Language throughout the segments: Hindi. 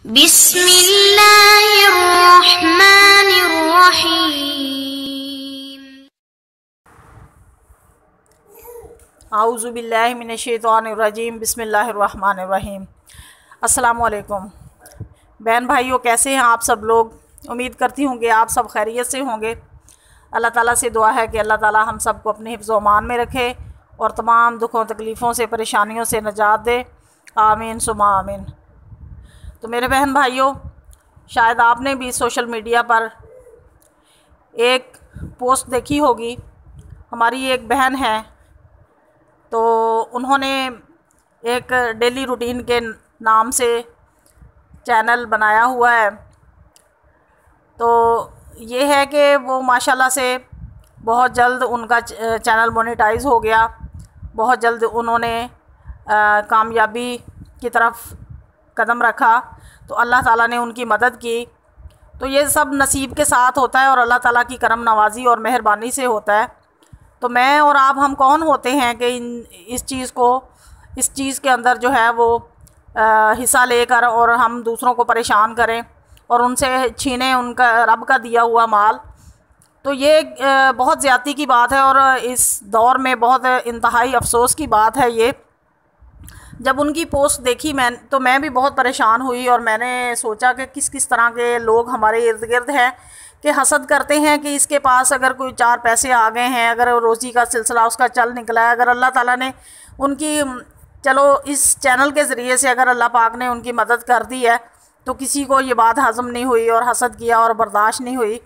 बिस्मिल्लाहिर्रहमानिर्रहीम। आऊज़ु बिल्लाहि मिनश्शैतानिर्रजीम। बिस्मिल्लाहिर्रहमानिर्रहीम। अस्सलामुअलैकुम बहन भाइयों, कैसे हैं आप सब लोग। उम्मीद करती हूँ कि आप सब खैरियत से होंगे। अल्लाह ताला से दुआ है कि अल्लाह ताला हम सबको अपने हिफ्ज़ व अमान में रखे और तमाम दुखों तकलीफ़ों से परेशानियों से निजात दे। आमीन सुमा आमीन। तो मेरे बहन भाइयों, शायद आपने भी सोशल मीडिया पर एक पोस्ट देखी होगी। हमारी एक बहन है, तो उन्होंने एक डेली रूटीन के नाम से चैनल बनाया हुआ है। तो ये है कि वो माशाल्लाह से बहुत जल्द उनका चैनल मोनेटाइज हो गया। बहुत जल्द उन्होंने कामयाबी की तरफ कदम रखा, तो अल्लाह ताला ने उनकी मदद की। तो ये सब नसीब के साथ होता है और अल्लाह ताला की करम नवाज़ी और मेहरबानी से होता है। तो मैं और आप, हम कौन होते हैं कि इस चीज़ के अंदर जो है वो हिस्सा लेकर और हम दूसरों को परेशान करें और उनसे छीनें उनका रब का दिया हुआ माल। तो ये बहुत ज़्यादती की बात है और इस दौर में बहुत इंतहाई अफसोस की बात है ये। जब उनकी पोस्ट देखी तो मैं भी बहुत परेशान हुई और मैंने सोचा कि किस किस तरह के लोग हमारे इर्द गिर्द हैं कि हसद करते हैं कि इसके पास अगर कोई चार पैसे आ गए हैं, अगर रोज़ी का सिलसिला उसका चल निकला है, अगर अल्लाह ताला ने उनकी, चलो इस चैनल के ज़रिए से अगर अल्लाह पाक ने उनकी मदद कर दी है, तो किसी को ये बात हज़म नहीं हुई और हसद किया और बर्दाश्त नहीं हुई।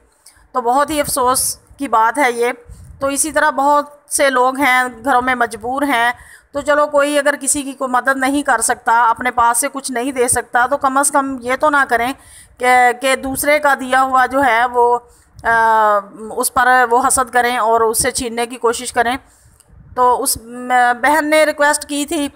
तो बहुत ही अफसोस की बात है ये। तो इसी तरह बहुत से लोग हैं, घरों में मजबूर हैं। तो चलो, कोई अगर किसी की कोई मदद नहीं कर सकता, अपने पास से कुछ नहीं दे सकता, तो कम से कम ये तो ना करें कि दूसरे का दिया हुआ जो है वो उस पर वो हसद करें और उससे छीनने की कोशिश करें। तो उस बहन ने रिक्वेस्ट की थी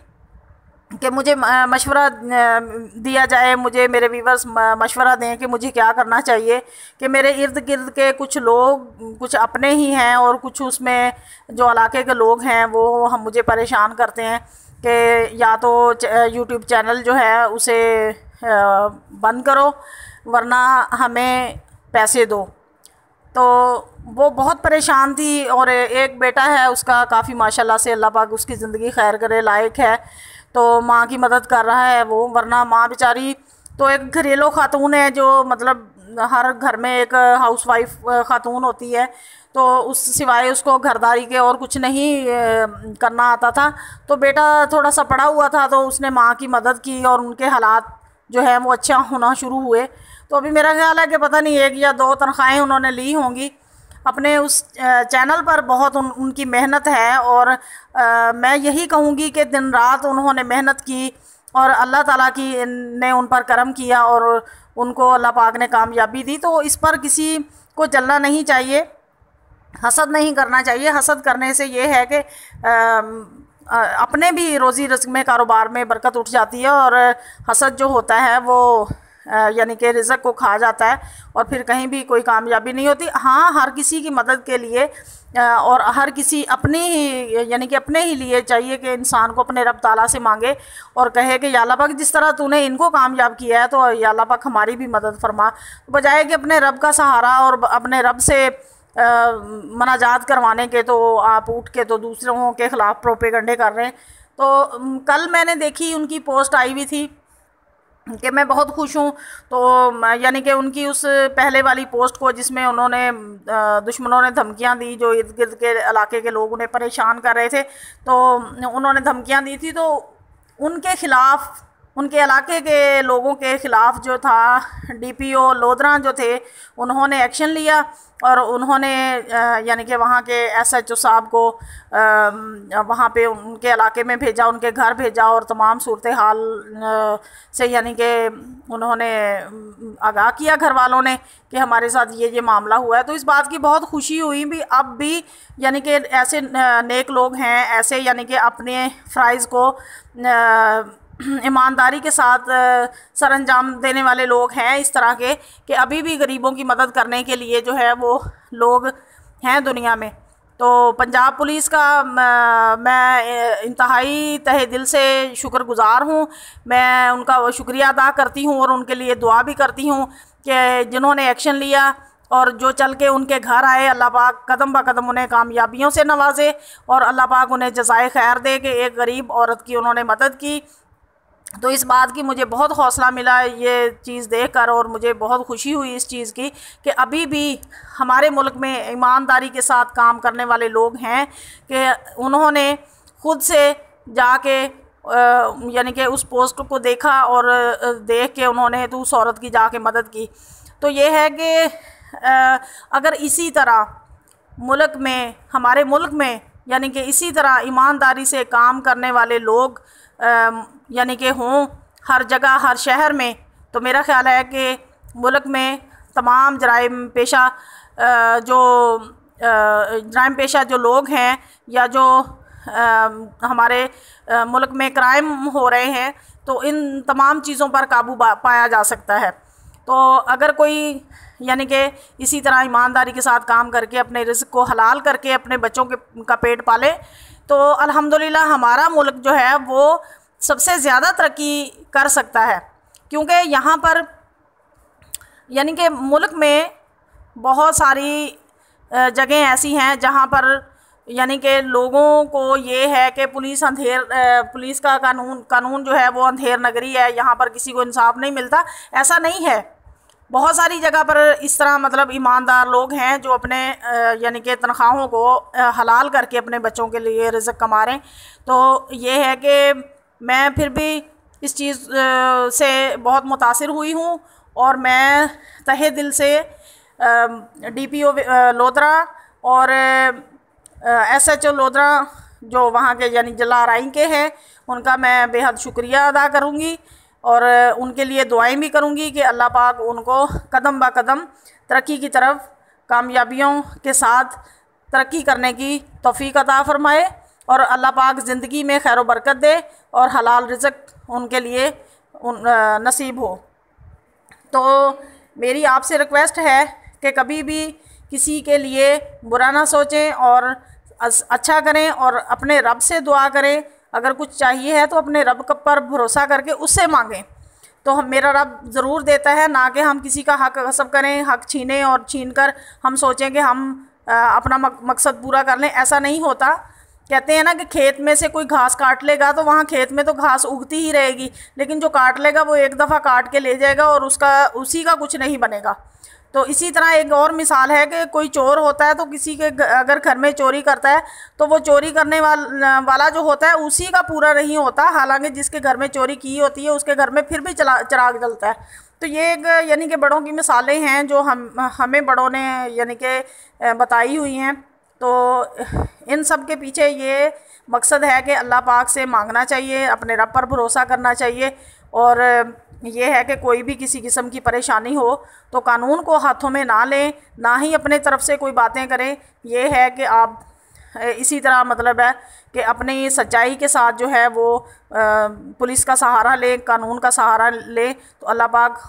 कि मुझे मशवरा दिया जाए, मुझे मेरे व्यूअर्स मशवरा दें कि मुझे क्या करना चाहिए। कि मेरे इर्द गिर्द के कुछ लोग, कुछ अपने ही हैं और कुछ उसमें जो इलाके के लोग हैं वो हम मुझे परेशान करते हैं कि या तो यूट्यूब चैनल जो है उसे बंद करो वरना हमें पैसे दो। तो वो बहुत परेशान थी और एक बेटा है उसका, काफ़ी माशाल्लाह से अल्लाह पाक उसकी ज़िंदगी खैर करे, लायक है। तो माँ की मदद कर रहा है वो, वरना माँ बेचारी तो एक घरेलू खातून है, जो मतलब हर घर में एक हाउस वाइफ खातून होती है। तो उस सिवाय उसको घरदारी के और कुछ नहीं करना आता था। तो बेटा थोड़ा सा पड़ा हुआ था, तो उसने माँ की मदद की और उनके हालात जो है वो अच्छा होना शुरू हुए। तो अभी मेरा ख्याल है कि पता नहीं 1 या 2 तनख्वाहें उन्होंने ली होंगी। अपने उस चैनल पर बहुत उनकी मेहनत है और मैं यही कहूँगी कि दिन रात उन्होंने मेहनत की और अल्लाह ताला की ने उन पर करम किया और उनको अल्लाह पाक ने कामयाबी दी। तो इस पर किसी को जलना नहीं चाहिए, हसद नहीं करना चाहिए। हसद करने से ये है कि अपने भी रोज़ी रिज़्क़ में, कारोबार में बरकत उठ जाती है और हसद जो होता है वो यानी कि रिज़्क़ को खा जाता है और फिर कहीं भी कोई कामयाबी नहीं होती। हाँ, हर किसी की मदद के लिए और हर किसी अपने ही यानी कि अपने ही लिए चाहिए कि इंसान को अपने रब ताला से मांगे और कहे कि या अल्लाह पाक, जिस तरह तूने इनको कामयाब किया है तो या अल्लाह पाक हमारी भी मदद फरमा। बजाय कि अपने रब का सहारा और अपने रब से मनाजात करवाने के तो आप उठ के तो दूसरों के ख़िलाफ़ प्रोपेगंडे कर रहे हैं। तो कल मैंने देखी, उनकी पोस्ट आई हुई थी कि मैं बहुत खुश हूँ। तो यानी कि उनकी उस पहले वाली पोस्ट को जिसमें उन्होंने दुश्मनों ने धमकियाँ दी, जो इर्द गिर्द के इलाके के लोग उन्हें परेशान कर रहे थे, तो उन्होंने धमकियाँ दी थी। तो उनके ख़िलाफ़, उनके इलाके के लोगों के ख़िलाफ़ जो था, डीपीओ लोधरा जो थे, उन्होंने एक्शन लिया और उन्होंने यानी कि वहाँ के एसएचओ साहब को वहाँ पे उनके इलाके में भेजा, उनके घर भेजा और तमाम सूरत हाल से यानी कि उन्होंने आगाह किया घर वालों ने कि हमारे साथ ये मामला हुआ है। तो इस बात की बहुत खुशी हुई भी, अब भी यानी कि ऐसे नेक लोग हैं, ऐसे यानी कि अपने फ़राइज़ को ईमानदारी के साथ सरअंजाम देने वाले लोग हैं इस तरह के, कि अभी भी गरीबों की मदद करने के लिए जो है वो लोग हैं दुनिया में। तो पंजाब पुलिस का मैं इंतहाई तहे दिल से शुक्रगुज़ार हूँ। मैं उनका शुक्रिया अदा करती हूँ और उनके लिए दुआ भी करती हूँ कि जिन्होंने एक्शन लिया और जो चल के उनके घर आए, अल्लाह पाक कदम ब कदम उन्हें कामयाबियों से नवाजे और अल्लाह पाक उन्हें जज़ाए खैर दे कि एक गरीब औरत की उन्होंने मदद की। तो इस बात की मुझे बहुत हौसला मिला ये चीज़ देखकर, और मुझे बहुत खुशी हुई इस चीज़ की कि अभी भी हमारे मुल्क में ईमानदारी के साथ काम करने वाले लोग हैं कि उन्होंने ख़ुद से जाके यानी कि उस पोस्ट को देखा और देख के उन्होंने तो उस औरत की जाके मदद की। तो ये है कि अगर इसी तरह मुल्क में, हमारे मुल्क में यानी कि इसी तरह ईमानदारी से काम करने वाले लोग यानी कि हों हर जगह, हर शहर में, तो मेरा ख़्याल है कि मुल्क में तमाम जराइम पेशा जो लोग हैं या जो हमारे मुल्क में क्राइम हो रहे हैं, तो इन तमाम चीज़ों पर काबू पाया जा सकता है। तो अगर कोई यानी कि इसी तरह ईमानदारी के साथ काम करके अपने रिज़्क़ को हलाल करके अपने बच्चों का पेट पाले, तो अल्हम्दुलिल्लाह हमारा मुल्क जो है वो सबसे ज़्यादा तरक्की कर सकता है। क्योंकि यहाँ पर यानी कि मुल्क में बहुत सारी जगह ऐसी हैं जहाँ पर यानी कि लोगों को ये है कि पुलिस का कानून जो है वो अंधेर नगरी है, यहाँ पर किसी को इंसाफ नहीं मिलता। ऐसा नहीं है, बहुत सारी जगह पर इस तरह मतलब ईमानदार लोग हैं जो अपने यानी कि तनख्वाहों को हलाल करके अपने बच्चों के लिए रिज़्क़ कमा रहे हैं। तो ये है कि मैं फिर भी इस चीज़ से बहुत मुतासिर हुई हूँ और मैं तहे दिल से DPO लोधरा और SHO लोधरा जो वहाँ के यानी जिला राई के हैं, उनका मैं बेहद शुक्रिया अदा करूँगी और उनके लिए दुआएं भी करूँगी कि अल्लाह पाक उनको कदम ब कदम तरक्की की तरफ कामयाबियों के साथ तरक्की करने की तौफ़ीक अता फ़रमाए और अल्लाह पाक ज़िंदगी में खैर व बरकत दे और हलाल रिज़्क़ उनके लिए नसीब हो। तो मेरी आपसे रिक्वेस्ट है कि कभी भी किसी के लिए बुरा ना सोचें और अच्छा करें और अपने रब से दुआ करें। अगर कुछ चाहिए है तो अपने रब पर भरोसा करके उससे मांगें, तो मेरा रब ज़रूर देता है। ना कि हम किसी का हक़ गस्ब करें, हक़ छीनें और छीन कर हम सोचें कि हम अपना मकसद पूरा कर लें। ऐसा नहीं होता। कहते हैं ना कि खेत में से कोई घास काट लेगा तो वहाँ खेत में तो घास उगती ही रहेगी, लेकिन जो काट लेगा वो एक दफ़ा काट के ले जाएगा और उसी का कुछ नहीं बनेगा। तो इसी तरह एक और मिसाल है कि कोई चोर होता है तो किसी के अगर घर में चोरी करता है तो वो चोरी करने वाला जो होता है उसी का पूरा नहीं होता, हालांकि जिसके घर में चोरी की होती है उसके घर में फिर भी चिराग जलता है। तो ये एक यानी कि बड़ों की मिसालें हैं जो हमें बड़ों ने यानी कि बताई हुई हैं। तो इन सब के पीछे ये मकसद है कि अल्लाह पाक से मांगना चाहिए, अपने रब पर भरोसा करना चाहिए और ये है कि कोई भी किसी किस्म की परेशानी हो तो कानून को हाथों में ना लें, ना ही अपने तरफ से कोई बातें करें। ये है कि आप इसी तरह मतलब है कि अपनी सच्चाई के साथ जो है वो पुलिस का सहारा लें, कानून का सहारा लें, तो अल्लाह पाक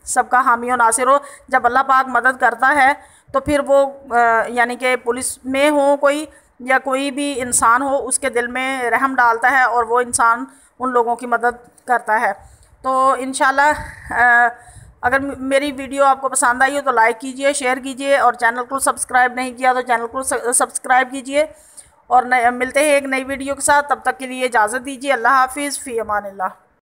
सबका हामी और नासिर हो। जब अल्लाह पाक मदद करता है तो फिर वो यानी कि पुलिस में हो कोई या कोई भी इंसान हो, उसके दिल में रहम डालता है और वो इंसान उन लोगों की मदद करता है। तो इंशाल्लाह अगर मेरी वीडियो आपको पसंद आई हो तो लाइक कीजिए, शेयर कीजिए और चैनल को सब्सक्राइब नहीं किया तो चैनल को सब्सक्राइब कीजिए। और मिलते हैं एक नई वीडियो के साथ, तब तक के लिए इजाज़त दीजिए। अल्लाह हाफिज़, फ़ी अमानिल्लाह।